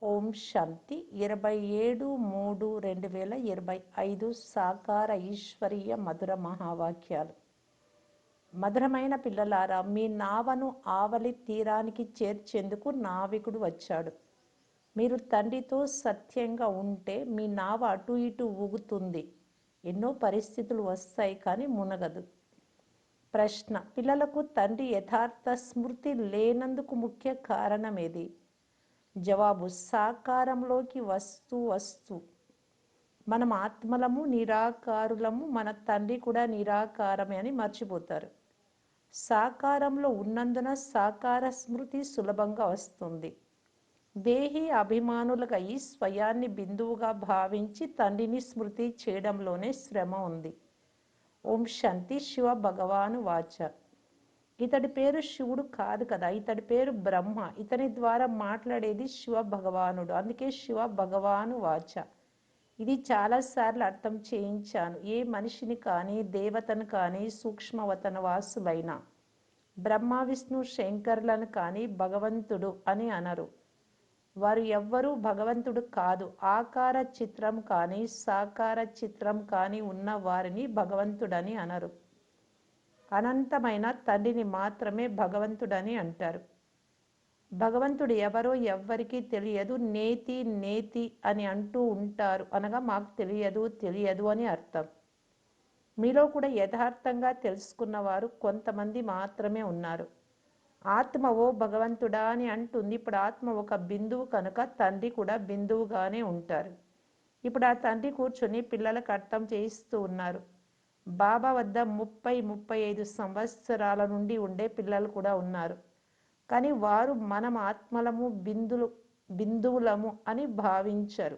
ఓం శాంతి 27/3/2025 సాకార ఈశ్వరీయ మధుర మహావాక్యాలు. మధురమైన పిల్లలారా, మీ నావను ఆవలి తీరానికి చేర్చేందుకు నావికుడు వచ్చాడు. మీరు తండ్రితో సత్యంగా ఉంటే మీ నావ అటు ఇటు ఊగుతుంది. ఎన్నో పరిస్థితులు వస్తాయి, కానీ మునగదు. ప్రశ్న: పిల్లలకు తండ్రి యథార్థ స్మృతి లేనందుకు ముఖ్య కారణం ఏది? జవాబు: సాకారంలోకి వస్తూ మనం ఆత్మలము, నిరాకారులము, మన తండ్రి కూడా నిరాకారమే అని మర్చిపోతారు. సాకారంలో ఉన్నందున సాకార స్మృతి సులభంగా వస్తుంది. దేహి అభిమానులుగా ఈ స్వయాన్ని బిందువుగా భావించి తండ్రిని స్మృతి చేయడంలోనే శ్రమ ఉంది. ఓం శాంతి. శివ భగవాను వాచ. ఇతడి పేరు శివుడు కాదు కదా, ఇతడి పేరు బ్రహ్మ. ఇతని ద్వారా మాట్లాడేది శివ భగవానుడు. అందుకే శివ భగవాను వాచ. ఇది చాలాసార్లు అర్థం చేయించాను. ఏ మనిషిని కానీ, దేవతను కానీ, సూక్ష్మవతన వాసులైన బ్రహ్మ విష్ణు శంకర్లను కానీ భగవంతుడు అని అనరు. వారు ఎవ్వరూ భగవంతుడు కాదు. ఆకార చిత్రం కానీ, సాకార చిత్రం కానీ ఉన్న వారిని భగవంతుడని అనరు. అనంతమైన తండ్రిని మాత్రమే భగవంతుడని అంటారు. భగవంతుడు ఎవరో ఎవ్వరికీ తెలియదు. నేతి నేతి అని అంటూ ఉంటారు, అనగా మాకు తెలియదు అని అర్థం. మీలో కూడా యథార్థంగా తెలుసుకున్నవారు కొంతమంది మాత్రమే ఉన్నారు. ఆత్మ ఓ భగవంతుడా అని అంటుంది. ఇప్పుడు ఆత్మ ఒక బిందువు కనుక తండ్రి కూడా బిందువుగానే ఉంటారు. ఇప్పుడు ఆ తండ్రి కూర్చొని పిల్లలకు అర్థం చేయిస్తూ ఉన్నారు. బాబా వద్ద 30-35 సంవత్సరాల నుండి ఉండే పిల్లలు కూడా ఉన్నారు. కానీ వారు మనం ఆత్మలము, బిందువులము అని భావించరు.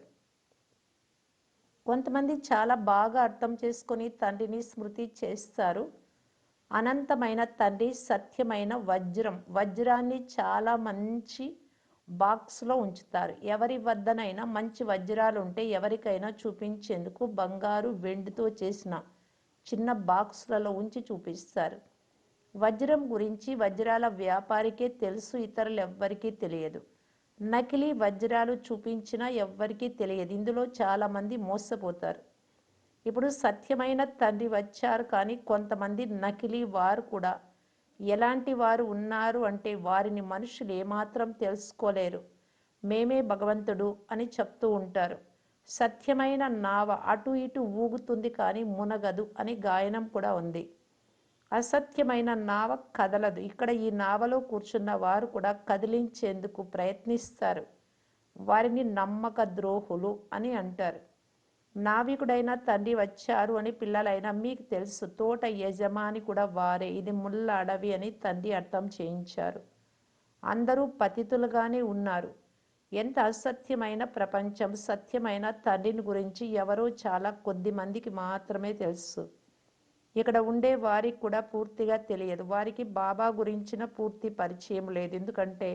కొంతమంది చాలా బాగా అర్థం చేసుకొని తండ్రిని స్మృతి చేస్తారు. అనంతమైన తండ్రి సత్యమైన వజ్రాన్ని చాలా మంచి బాక్స్లో ఉంచుతారు. ఎవరి వద్దనైనా మంచి వజ్రాలు ఉంటే ఎవరికైనా చూపించేందుకు బంగారు, వెండితో చేసిన చిన్న బాక్సులలో ఉంచి చూపిస్తారు. వజ్రం గురించి వజ్రాల వ్యాపారికే తెలుసు, ఇతరులు ఎవ్వరికీ తెలియదు. నకిలీ వజ్రాలు చూపించినా ఎవ్వరికీ తెలియదు. ఇందులో చాలామంది మోసపోతారు. ఇప్పుడు సత్యమైన తండ్రి వచ్చారు, కానీ కొంతమంది నకిలీ వారు కూడా. ఎలాంటి వారు ఉన్నారు అంటే వారిని మనుషులు ఏమాత్రం తెలుసుకోలేరు. మేమే భగవంతుడు అని చెప్తూ ఉంటారు. సత్యమైన నావ అటు ఇటు ఊగుతుంది కానీ మునగదు అని గాయనం కూడా ఉంది. అసత్యమైన నావ కదలదు. ఇక్కడ ఈ నావలో కూర్చున్న వారు కూడా కదిలించేందుకు ప్రయత్నిస్తారు. వారిని నమ్మక ద్రోహులు అని అంటారు. నావికుడైన తండ్రి వచ్చారు అని పిల్లలైనా మీకు తెలుసు. తోట యజమాని కూడా వారే. ఇది ముళ్ళ అడవి అని తండ్రి అర్థం చేయించారు. అందరూ పతితులుగానే ఉన్నారు. ఎంత అసత్యమైన ప్రపంచం. సత్యమైన తండ్రిని గురించి ఎవరో చాలా కొద్ది మందికి మాత్రమే తెలుసు. ఇక్కడ ఉండే వారికి కూడా పూర్తిగా తెలియదు. వారికి బాబా గురించిన పూర్తి పరిచయం లేదు. ఎందుకంటే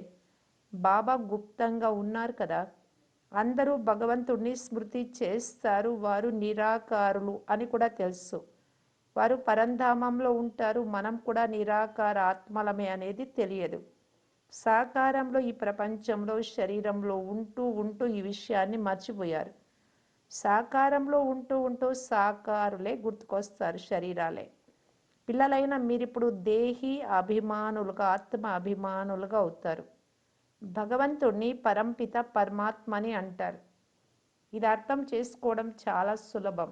బాబా గుప్తంగా ఉన్నారు కదా. అందరూ భగవంతుడిని స్మృతి చేస్తారు. వారు నిరాకారులు అని కూడా తెలుసు. వారు పరంధామంలో ఉంటారు. మనం కూడా నిరాకార ఆత్మలమే అనేది తెలియదు. సాకారంలో ఈ ప్రపంచంలో శరీరంలో ఉంటూ ఈ విషయాన్ని మర్చిపోయారు. సాకారంలో ఉంటూ సాకారులే గుర్తుకొస్తారు, శరీరాలే. పిల్లలైన మీరిప్పుడు దేహి అభిమానులుగా, ఆత్మ అభిమానులుగా అవుతారు. భగవంతుడిని పరంపిత పరమాత్మని అంటారు. ఇది అర్థం చేసుకోవడం చాలా సులభం.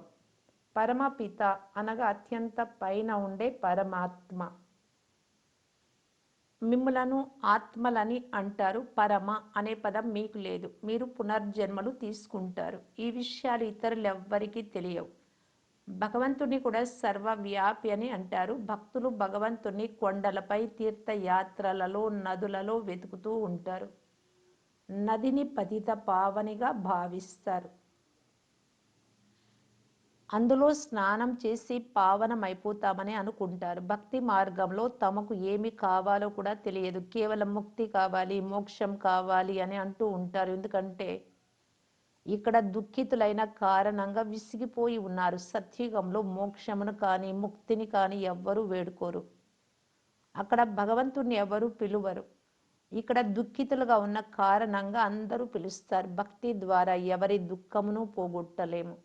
పరమపిత అనగా అత్యంత పైన ఉండే పరమాత్మ. మిమ్ములను ఆత్మలని అంటారు. పరమ అనే పదం మీకు లేదు. మీరు పునర్జన్మలు తీసుకుంటారు. ఈ విషయాలు ఇతరులు ఎవ్వరికీ తెలియవు. భగవంతుని కూడా సర్వవ్యాపి అని అంటారు. భక్తులు భగవంతుని కొండలపై, తీర్థయాత్రలలో, నదులలో వెతుకుతూ ఉంటారు. నదిని పతిత పావనిగా భావిస్తారు. అందులో స్నానం చేసి పావనమైపోతామని అనుకుంటారు. భక్తి మార్గంలో తమకు ఏమి కావాలో కూడా తెలియదు. కేవలం ముక్తి కావాలి, మోక్షం కావాలి అని అంటూ ఉంటారు. ఎందుకంటే ఇక్కడ దుఃఖితులైన కారణంగా విసిగిపోయి ఉన్నారు. సత్యుగంలో మోక్షమును కానీ ముక్తిని కానీ ఎవ్వరూ వేడుకోరు. అక్కడ భగవంతుణ్ణి ఎవరు పిలువరు. ఇక్కడ దుఃఖితులుగా ఉన్న కారణంగా అందరూ పిలుస్తారు. భక్తి ద్వారా ఎవరి దుఃఖమును పోగొట్టలేము.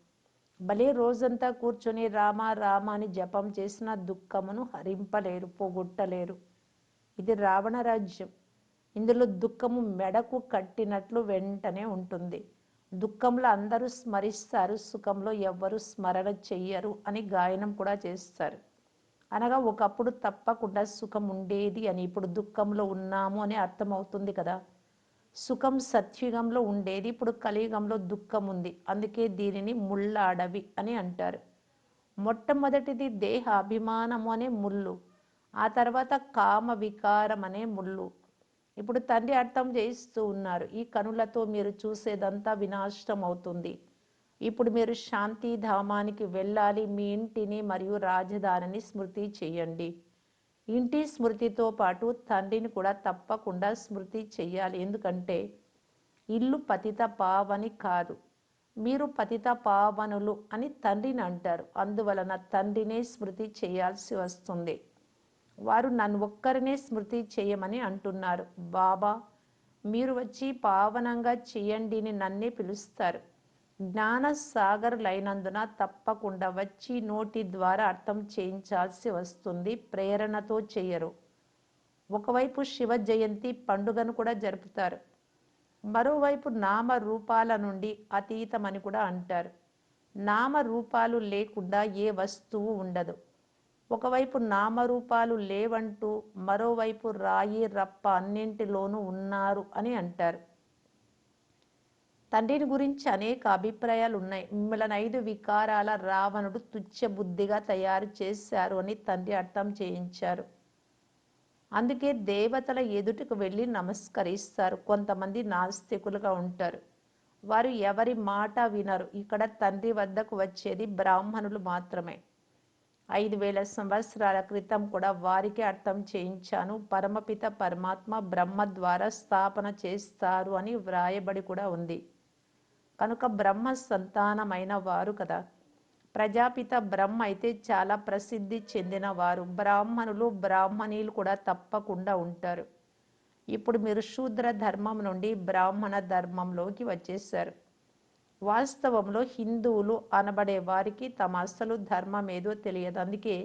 భలే రోజంతా కూర్చొని రామ రామ అని జపం చేసిన దుఃఖమును హరింపలేరు, పోగొట్టలేరు. ఇది రావణ రాజ్యం. ఇందులో దుఃఖము మెడకు కట్టినట్లు వెంటనే ఉంటుంది. దుఃఖంలో అందరూ స్మరిస్తారు, సుఖంలో ఎవ్వరు స్మరణ చెయ్యరు అని గాయనం కూడా చేస్తారు. అనగా ఒకప్పుడు తప్పకుండా సుఖం ఉండేది అని, ఇప్పుడు దుఃఖంలో ఉన్నాము అని అర్థమవుతుంది కదా. సుఖం సత్యుగంలో ఉండేది, ఇప్పుడు కలియుగంలో దుఃఖం ఉంది. అందుకే దీనిని ముళ్ళ అడవి అని అంటారు. మొట్టమొదటిది దేహ అభిమానము అనే ముళ్ళు, ఆ తర్వాత కామ వికారం అనే ముళ్ళు. ఇప్పుడు తండ్రి అర్థం చేయిస్తూ ఉన్నారు, ఈ కనులతో మీరు చూసేదంతా వినాశనం అవుతుంది. ఇప్పుడు మీరు శాంతిధామానికి వెళ్ళాలి. మీ ఇంటిని మరియు రాజధానిని స్మృతి చేయండి. ఇంటి స్మృతితో పాటు తండ్రిని కూడా తప్పకుండా స్మృతి చెయ్యాలి. ఎందుకంటే ఇల్లు పతిత పావని కాదు, మీరు పతిత పావనులు అని తండ్రిని అంటారు. అందువలన తండ్రినే స్మృతి చేయాల్సి వస్తుంది. వారు నన్ను ఒక్కరినే స్మృతి చేయమని అంటున్నారు. బాబా మీరు వచ్చి పావనంగా చేయండి అని నన్నే పిలుస్తారు. జ్ఞాన సాగరులైనందున తప్పకుండా వచ్చి నోటి ద్వారా అర్థం చేయించాల్సి వస్తుంది. ప్రేరణతో చేయరు. ఒకవైపు శివ జయంతి పండుగను కూడా జరుపుతారు, మరోవైపు నామ రూపాల నుండి అతీతమని కూడా అంటారు. నామ రూపాలు లేకుండా ఏ వస్తువు ఉండదు. ఒకవైపు నామరూపాలు లేవంటూ మరోవైపు రాయి రప్ప అన్నింటిలోనూ ఉన్నారు అని అంటారు. తండ్రిని గురించి అనేక అభిప్రాయాలు ఉన్నాయి. మిమ్మల్ని 5 వికారాల రావణుడు తుచ్చ బుద్ధిగా తయారు చేశారు అని తండ్రి అర్థం చేయించారు. అందుకే దేవతల ఎదుటకు వెళ్ళి నమస్కరిస్తారు. కొంతమంది నాస్తికులుగా ఉంటారు, వారు ఎవరి మాట వినరు. ఇక్కడ తండ్రి వద్దకు వచ్చేది బ్రాహ్మణులు మాత్రమే. 5000 సంవత్సరాల క్రితం కూడా వారికే అర్థం చేయించాను. పరమపిత పరమాత్మ బ్రహ్మ ద్వారా స్థాపన చేస్తారు అని వ్రాయబడి కూడా ఉంది. కనుక బ్రహ్మ సంతానమైన వారు కదా. ప్రజాపిత బ్రహ్మ అయితే చాలా ప్రసిద్ధి చెందిన వారు. బ్రాహ్మణులు బ్రాహ్మణీలు కూడా తప్పకుండా ఉంటారు. ఇప్పుడు మీరు శూద్ర ధర్మం నుండి బ్రాహ్మణ ధర్మంలోకి వచ్చేశారు. వాస్తవంలో హిందువులు అనబడే వారికి తమ అసలు ధర్మం ఏదో తెలియదు. అందుకే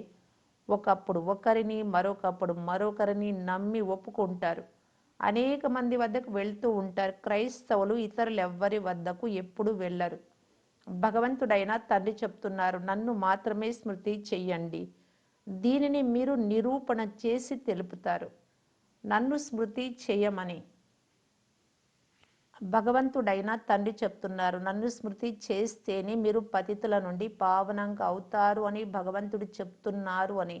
ఒకప్పుడు ఒకరిని మరొకప్పుడు మరొకరిని నమ్మి ఒప్పుకుంటారు. అనేక మంది వద్దకు వెళ్తూ ఉంటారు. క్రైస్తవులు ఇతరులు ఎవ్వరి వద్దకు ఎప్పుడు వెళ్ళరు. భగవంతుడైన తండ్రి చెప్తున్నారు, నన్ను మాత్రమే స్మృతి చెయ్యండి. దీనిని మీరు నిరూపణ చేసి తెలుపుతారు, నన్ను స్మృతి చేయమని. భగవంతుడైన తండ్రి చెప్తున్నారు, నన్ను స్మృతి చేస్తేనే మీరు పతితుల నుండి పావనంగా అవుతారు అని భగవంతుడు చెప్తున్నారు అని.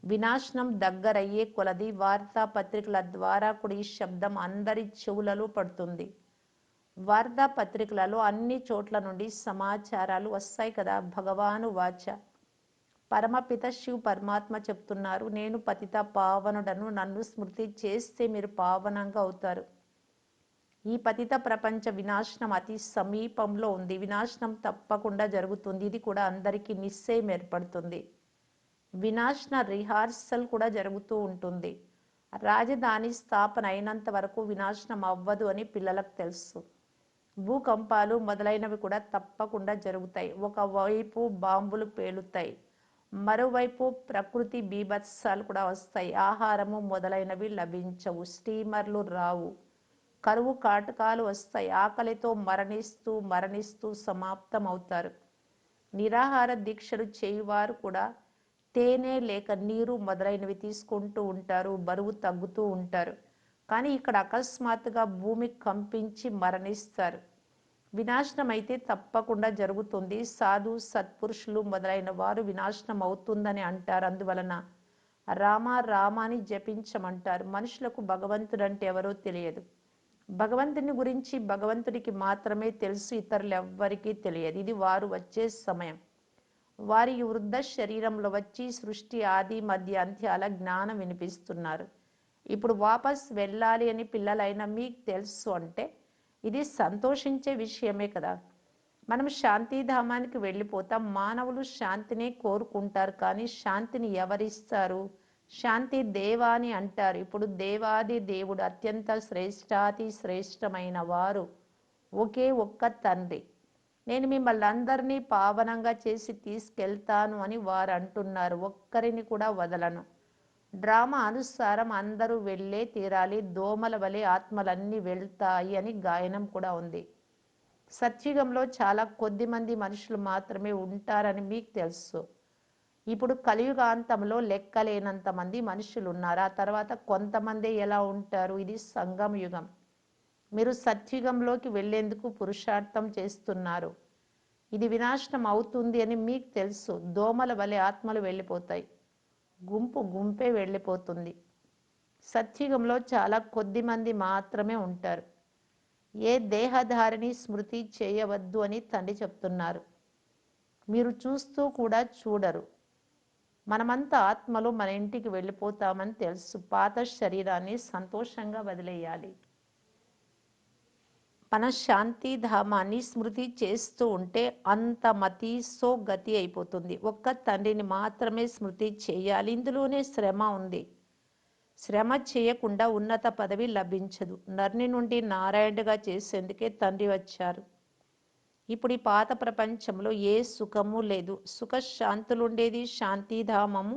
వినాశనం దగ్గరయ్యే కొలది వార్తాపత్రికల ద్వారా కూడా ఈ శబ్దం అందరి చెవులలో పడుతుంది. వార్తాపత్రికలలో అన్ని చోట్ల నుండి సమాచారాలు వస్తాయి కదా. భగవాను వాచ పరమపిత శివ్ పరమాత్మ చెప్తున్నారు, నేను పతిత పావనుడను, నన్ను స్మృతి చేస్తే మీరు పావనంగా అవుతారు. ఈ పతిత ప్రపంచ వినాశనం అతి సమీపంలో ఉంది. వినాశనం తప్పకుండా జరుగుతుంది. ఇది కూడా అందరికీ నిశ్చయం ఏర్పడుతుంది. వినాశన రిహార్సల్ కూడా జరుగుతూ ఉంటుంది. రాజధాని స్థాపన అయినంత వరకు వినాశనం అవ్వదు అని పిల్లలకు తెలుసు. భూకంపాలు మొదలైనవి కూడా తప్పకుండా జరుగుతాయి. ఒకవైపు బాంబులు పేలుతాయి, మరోవైపు ప్రకృతి బీభత్సాలు కూడా వస్తాయి. ఆహారము మొదలైనవి లభించవు, స్టీమర్లు రావు, కరువు కాటకాలు వస్తాయి. ఆకలితో మరణిస్తూ మరణిస్తూ సమాప్తం అవుతారు. నిరాహార దీక్షలు చేయువారు కూడా తేనె లేక నీరు మొదలైనవి తీసుకుంటూ ఉంటారు, బరువు తగ్గుతూ ఉంటారు. కానీ ఇక్కడ అకస్మాత్తుగా భూమి కంపించి మరణిస్తారు. వినాశనం అయితే తప్పకుండా జరుగుతుంది. సాధు సత్పురుషులు మొదలైన వారు వినాశనం అవుతుందని అంటారు. అందువలన రామ రామ అని జపించమంటారు. మనుషులకు భగవంతుడంటే ఎవరో తెలియదు. భగవంతుని గురించి భగవంతుడికి మాత్రమే తెలుసు, ఇతరులు ఎవ్వరికీ తెలియదు. ఇది వారు వచ్చే సమయం. వారి వృద్ధ శరీరంలో వచ్చి సృష్టి ఆది మధ్య అంత్యాల జ్ఞానం వినిపిస్తున్నారు. ఇప్పుడు వాపస్ వెళ్ళాలి అని పిల్లలైన మీకు తెలుసు అంటే ఇది సంతోషించే విషయమే కదా. మనం శాంతిధామానికి వెళ్ళిపోతాం. మానవులు శాంతినే కోరుకుంటారు, కానీ శాంతిని ఎవరిస్తారు? శాంతి దేవ అని అంటారు. ఇప్పుడు దేవాది దేవుడు అత్యంత శ్రేష్టాతి శ్రేష్టమైన వారు ఒకే ఒక్క తండ్రి. నేను మిమ్మల్ని అందరినీ పావనంగా చేసి తీసుకెళ్తాను అని వారు అంటున్నారు. ఒక్కరిని కూడా వదలను. డ్రామా అనుసారం అందరూ వెళ్ళే తీరాలి. దోమల వలె ఆత్మలన్నీ వెళ్తాయి అని గాయనం కూడా ఉంది. సత్యుగంలో చాలా కొద్ది మంది మనుషులు మాత్రమే ఉంటారని మీకు తెలుసు. ఇప్పుడు కలియుగాంతంలో లెక్కలేనంత మంది మనుషులు ఉన్నారు. ఆ తర్వాత కొంతమంది ఎలా ఉంటారు? ఇది సంగమ యుగం. మీరు సత్యుగంలోకి వెళ్లేందుకు పురుషార్థం చేస్తున్నారు. ఇది వినాశనం అవుతుంది అని మీకు తెలుసు. దోమల వలె ఆత్మలు వెళ్ళిపోతాయి. గుంపు గుంపే వెళ్ళిపోతుంది. సత్యుగంలో చాలా కొద్ది మంది మాత్రమే ఉంటారు. ఏ దేహధారిని స్మృతి చేయవద్దు అని తండ్రి చెప్తున్నారు. మీరు చూస్తూ కూడా చూడరు. మనమంతా ఆత్మలో మన ఇంటికి వెళ్ళిపోతామని తెలుసు. పాత శరీరాన్ని సంతోషంగా వదిలేయాలి. మన శాంతి ధామాన్ని స్మృతి చేస్తూ ఉంటే అంత మతి సో గతి అయిపోతుంది. ఒక్క తండ్రిని మాత్రమే స్మృతి చేయాలి. ఇందులోనే శ్రమ ఉంది. శ్రమ చేయకుండా ఉన్నత పదవి లభించదు. నరుని నుండి నారాయణుడిగా చేసేందుకే తండ్రి వచ్చారు. ఇప్పుడు ఈ పాత ప్రపంచంలో ఏ సుఖము లేదు. సుఖశాంతులుండేది శాంతిధామము,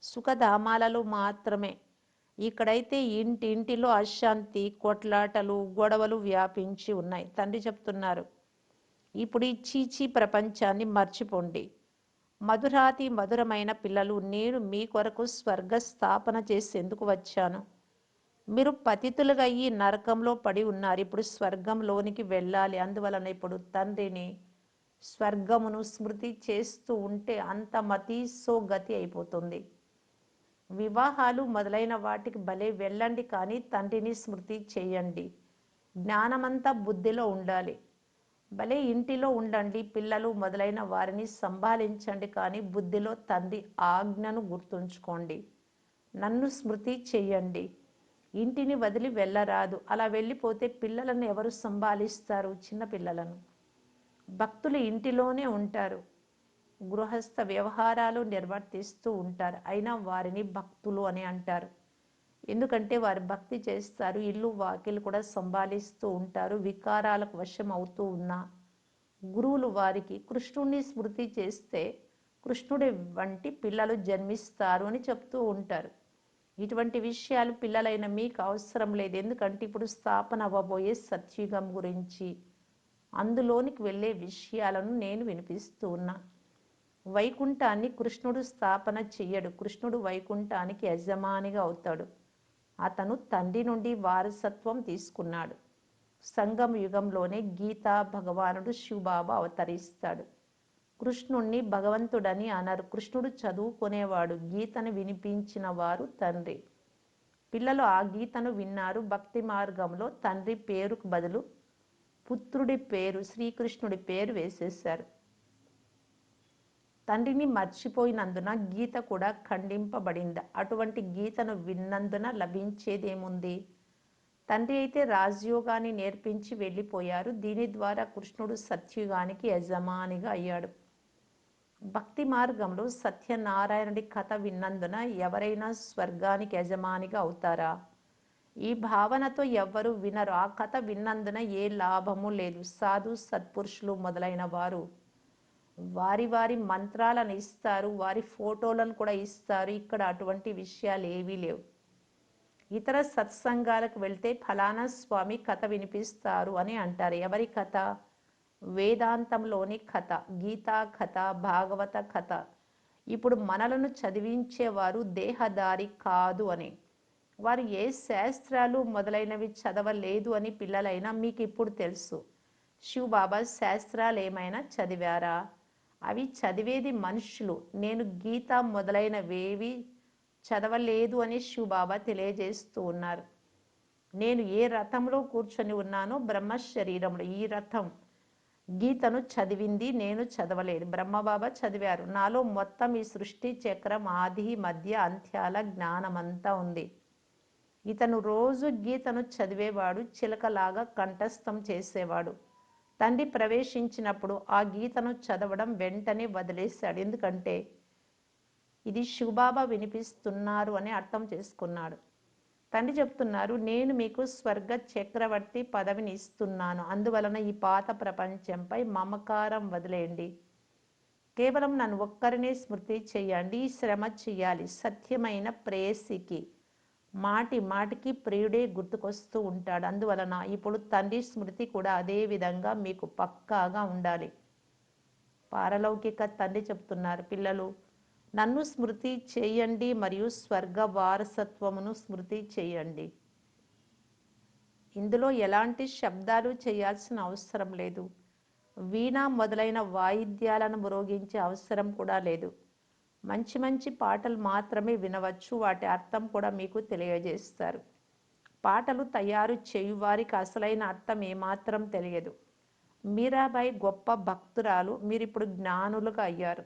సుఖధామాలలో మాత్రమే. ఇక్కడైతే ఇంటింటిలో అశాంతి, కొట్లాటలు, గొడవలు వ్యాపించి ఉన్నాయి. తండ్రి చెప్తున్నారు, ఇప్పుడు ఈ చీచీ ప్రపంచాన్ని మర్చిపోండి. మధురాతి మధురమైన పిల్లలు, నేను మీ కొరకు స్వర్గ స్థాపన చేసేందుకు వచ్చాను. మీరు పతితులుగా ఈ నరకంలో పడి ఉన్నారు. ఇప్పుడు స్వర్గంలోనికి వెళ్ళాలి. అందువలన ఇప్పుడు తండ్రిని, స్వర్గమును స్మృతి చేస్తూ ఉంటే అంత మతి సో గతి అయిపోతుంది. వివాహాలు మొదలైన వాటికి భలే వెళ్ళండి, కానీ తండ్రిని స్మృతి చేయండి. జ్ఞానమంతా బుద్ధిలో ఉండాలి. భలే ఇంటిలో ఉండండి, పిల్లలు మొదలైన వారిని సంభాళించండి, కానీ బుద్ధిలో తండ్రి ఆజ్ఞను గుర్తుంచుకోండి. నన్ను స్మృతి చెయ్యండి. ఇంటిని వదిలి వెళ్ళరాదు. అలా వెళ్ళిపోతే పిల్లలను ఎవరు సంభాళిస్తారు? చిన్న పిల్లలను. భక్తులు ఇంటిలోనే ఉంటారు. గృహస్థ వ్యవహారాలు నిర్వర్తిస్తూ ఉంటారు. అయినా వారిని భక్తులు అని అంటారు. ఎందుకంటే వారు భక్తి చేస్తారు. ఇల్లు వాకిలు కూడా సంభాళిస్తూ ఉంటారు. వికారాలకు వశం అవుతూ ఉన్న గురువులు వారికి కృష్ణుడిని స్మృతి చేస్తే కృష్ణుడి వంటి పిల్లలు జన్మిస్తారు అని చెప్తూ ఉంటారు. ఇటువంటి విషయాలు పిల్లలైన మీకు అవసరం లేదు. ఎందుకంటే ఇప్పుడు స్థాపన అవ్వబోయే సత్యుగం గురించి, అందులోనికి వెళ్ళే విషయాలను నేను వినిపిస్తూ ఉన్నా. వైకుంఠాన్ని కృష్ణుడు స్థాపన చెయ్యడు. కృష్ణుడు వైకుంఠానికి యజమానిగా అవుతాడు. అతను తండ్రి నుండి వారసత్వం తీసుకున్నాడు. సంగమ యుగంలోనే గీతా భగవానుడు శివబాబా అవతరిస్తాడు. కృష్ణుణ్ణి భగవంతుడని అనరు. కృష్ణుడు చదువుకునేవాడు. గీతను వినిపించిన వారు తండ్రి. పిల్లలు ఆ గీతను విన్నారు. భక్తి మార్గంలో తండ్రి పేరుకు బదులు పుత్రుడి పేరు, శ్రీకృష్ణుడి పేరు వేసేశారు. తండ్రిని మర్చిపోయినందున గీత కూడా ఖండింపబడింది. అటువంటి గీతను విన్నందున లభించేదేముంది? తండ్రి అయితే రాజయోగాన్ని నేర్పించి వెళ్ళిపోయారు. దీని ద్వారా కృష్ణుడు సత్యుగానికి యజమానిగా అయ్యాడు. భక్తి మార్గంలో సత్యనారాయణుడి కథ విన్నందున ఎవరైనా స్వర్గానికి యజమానిగా అవుతారా? ఈ భావనతో ఎవ్వరూ వినరు. ఆ కథ విన్నందున ఏ లాభము లేదు. సాధు సత్పురుషులు మొదలైన వారు వారి వారి మంత్రాలను ఇస్తారు, వారి ఫోటోలను కూడా ఇస్తారు. ఇక్కడ అటువంటి విషయాలు ఏవీ లేవు. ఇతర సత్సంగాలకు వెళ్తే ఫలానా స్వామి కథ వినిపిస్తారు అని అంటారు. ఎవరి కథ? వేదాంతంలోని కథ, గీతా కథ, భాగవత కథ. ఇప్పుడు మనలను చదివించేవారు దేహదారి కాదు అని. వారు ఏ శాస్త్రాలు మొదలైనవి చదవలేదు అని పిల్లలైనా మీకు ఇప్పుడు తెలుసు. శివబాబా శాస్త్రాలు ఏమైనా చదివారా? అవి చదివేది మనుషులు. నేను గీత మొదలైనవేవి చదవలేదు అని శివబాబా తెలియజేస్తూ ఉన్నారు. నేను ఏ రథంలో కూర్చొని ఉన్నానో బ్రహ్మ శరీరంలో, ఈ రథం గీతను చదివింది నేను చదవలేదు. బ్రహ్మబాబా చదివారు. నాలో మొత్తం ఈ సృష్టి చక్రం ఆది మధ్య అంత్యాల జ్ఞానమంతా ఉంది. ఇతను రోజు గీతను చదివేవాడు, చిలకలాగా కంఠస్థం చేసేవాడు. తండ్రి ప్రవేశించినప్పుడు ఆ గీతను చదవడం వెంటనే వదిలేశాడు. ఎందుకంటే ఇది శివబాబా వినిపిస్తున్నారు అని అర్థం చేసుకున్నాడు. తండ్రి చెప్తున్నారు, నేను మీకు స్వర్గ చక్రవర్తి పదవిని ఇస్తున్నాను. అందువలన ఈ పాత ప్రపంచంపై మమకారం వదిలేయండి. కేవలం నన్ను ఒక్కరినే స్మృతి చేయండి. శ్రమ చేయాలి. సత్యమైన ప్రేయసికి మాటి మాటికి ప్రియుడే గుర్తుకొస్తూ ఉంటాడు. అందువలన ఇప్పుడు తండ్రి స్మృతి కూడా అదే విధంగా మీకు పక్కాగా ఉండాలి. పారలౌకిక తండ్రి చెప్తున్నారు, పిల్లలు నన్ను స్మృతి చేయండి మరియు స్వర్గ వారసత్వమును స్మృతి చేయండి. ఇందులో ఎలాంటి శబ్దాలు చేయాల్సిన అవసరం లేదు. వీణ మొదలైన వాయిద్యాలను మ్రోగించే అవసరం కూడా లేదు. మంచి మంచి పాటలు మాత్రమే వినవచ్చు. వాటి అర్థం కూడా మీకు తెలియజేస్తారు. పాటలు తయారు చేయువారికి అసలైన అర్థం ఏమాత్రం తెలియదు. మీరాబాయి గొప్ప భక్తురాలు. మీరిప్పుడు జ్ఞానులుగా అయ్యారు.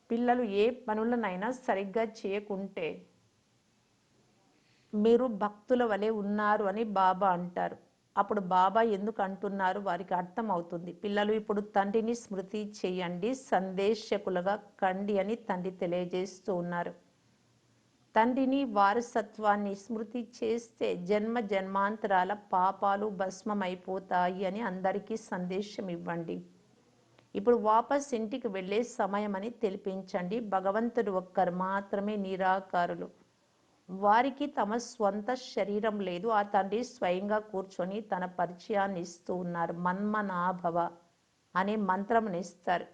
పిల్లలు ఏ పనులనైనా సరిగ్గా చేయకుంటే మీరు భక్తుల వలె ఉన్నారు అని బాబా అంటారు. అప్పుడు బాబా ఎందుకు అంటున్నారు వారికి అర్థం అవుతుంది. పిల్లలు ఇప్పుడు తండ్రిని స్మృతి చేయండి, సందేశకులుగా కండి అని తండ్రి తెలియజేస్తూ ఉన్నారు. తండ్రిని వారసత్వాన్ని స్మృతి చేస్తే జన్మ జన్మాంతరాల పాపాలు భస్మమైపోతాయి అని అందరికీ సందేశం ఇవ్వండి. ఇప్పుడు వాపస్ ఇంటికి వెళ్ళే సమయం అని తెలిపించండి. భగవంతుడు ఒక్కరు మాత్రమే నిరాకారులు. వారికి తమ స్వంత శరీరం లేదు. ఆ తండ్రి స్వయంగా కూర్చొని తన పరిచయాన్ని ఇస్తూ ఉన్నారు. మన్మనాభవ అనే మంత్రం ఇస్తారు.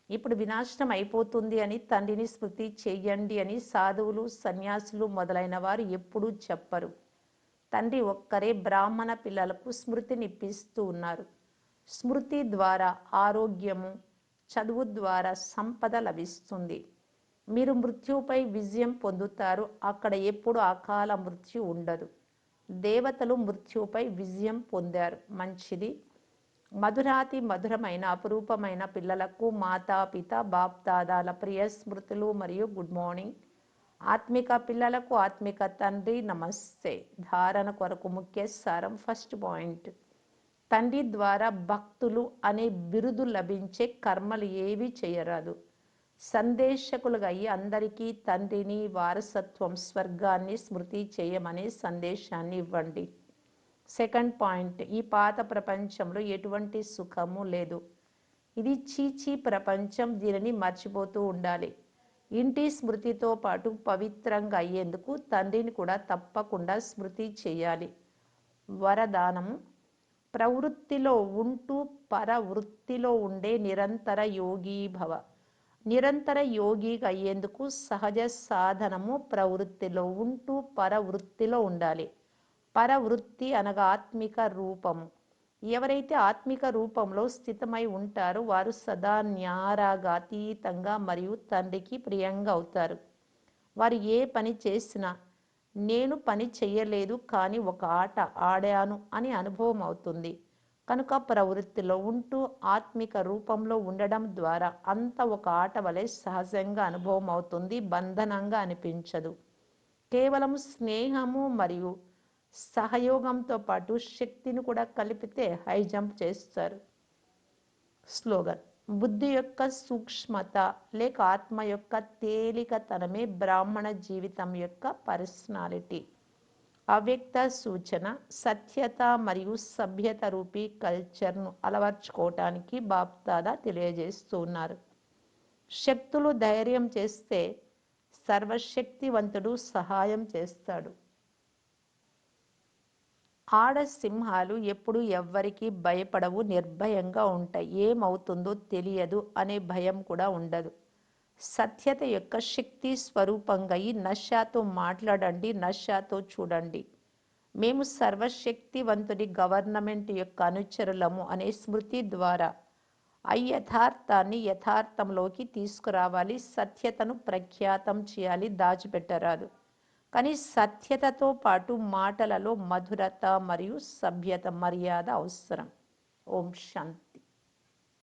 ఇప్పుడు వినాశనం అయిపోతుంది అని తండ్రిని స్మృతి చేయండి అని సాధువులు, సన్యాసులు మొదలైన వారు ఎప్పుడూ చెప్పరు. తండ్రి ఒక్కరే బ్రాహ్మణ పిల్లలకు స్మృతినిప్పిస్తూ ఉన్నారు. స్మృతి ద్వారా ఆరోగ్యము, చదువు ద్వారా సంపద లభిస్తుంది. మీరు మృత్యుపై విజయం పొందుతారు. అక్కడ ఎప్పుడు అకాల మృత్యు ఉండదు. దేవతలు మృత్యుపై విజయం పొందారు. మంచిది. మధురాతి మధురమైన అపురూపమైన పిల్లలకు మాతాపిత బాప్దాదాల ప్రియ స్మృతులు మరియు గుడ్ మార్నింగ్. ఆత్మిక పిల్లలకు ఆత్మిక తండ్రి నమస్తే. ధారణ కొరకు ముఖ్య సారం. ఫస్ట్ పాయింట్, తండ్రి ద్వారా భక్తులు అనే బిరుదు లభించే కర్మలు ఏవి చేయరాదు. సందేశకులుగా అయ్యి అందరికీ తండ్రిని, వారసత్వం, స్వర్గాన్ని స్మృతి చేయమనే సందేశాన్ని ఇవ్వండి. సెకండ్ పాయింట్, ఈ పాత ప్రపంచంలో ఎటువంటి సుఖము లేదు. ఇది చీచీ ప్రపంచం. దీనిని మర్చిపోతూ ఉండాలి. ఇంటి స్మృతితో పాటు పవిత్రంగా అయ్యేందుకు తండ్రిని కూడా తప్పకుండా స్మృతి చేయాలి. వరదానము, ప్రవృత్తిలో ఉంటూ పరవృత్తిలో ఉండే నిరంతర యోగి భవ. నిరంతర యోగిగా అయ్యేందుకు సహజ సాధనము ప్రవృత్తిలో ఉంటూ పరవృత్తిలో ఉండాలి. పరవృత్తి అనగా ఆత్మిక రూపము. ఎవరైతే ఆత్మిక రూపంలో స్థితమై ఉంటారో వారు సదా న్యారాగా, అతీతంగా మరియు తండ్రికి ప్రియంగా అవుతారు. వారు ఏ పని చేసినా నేను పని చెయ్యలేదు కానీ ఒక ఆట ఆడాను అని అనుభవం అవుతుంది. కనుక ప్రవృత్తిలో ఉంటూ ఆత్మిక రూపంలో ఉండడం ద్వారా అంత ఒక ఆట వలె సహజంగా అనుభవం అవుతుంది. బంధనంగా అనిపించదు. కేవలం స్నేహము మరియు సహయోగంతో పాటు శక్తిని కూడా కలిపితే హై జంప్ చేస్తారు. స్లోగన్, బుద్ధి యొక్క సూక్ష్మత లేక ఆత్మ యొక్క తేలికతనమే బ్రాహ్మణ జీవితం యొక్క పర్సనాలిటీ. అవ్యక్త సూచన, సత్యత మరియు సభ్యత రూపీ కల్చర్ను అలవర్చుకోవటానికి బాప్దాదా తెలియజేస్తూ ఉన్నారు. శక్తులు ధైర్యం చేస్తే సర్వశక్తివంతుడు సహాయం చేస్తాడు. ఆడ సింహాలు ఎప్పుడు ఎవ్వరికి భయపడవు, నిర్భయంగా ఉంటాయి. ఏమవుతుందో తెలియదు అనే భయం కూడా ఉండదు. సత్యత యొక్క శక్తి స్వరూపంగా ఈ నషాతో మాట్లాడండి, నషాతో చూడండి. మేము సర్వశక్తివంతుడి గవర్నమెంట్ యొక్క అనుచరులము అనే స్మృతి ద్వారా యథార్థాన్ని యథార్థంలోకి తీసుకురావాలి. సత్యతను ప్రఖ్యాతం చేయాలి, దాచిపెట్టరాదు. కానీ సత్యతతో పాటు మాటలలో మధురత మరియు సభ్యత, మర్యాద అవసరం. ఓం శాంతి.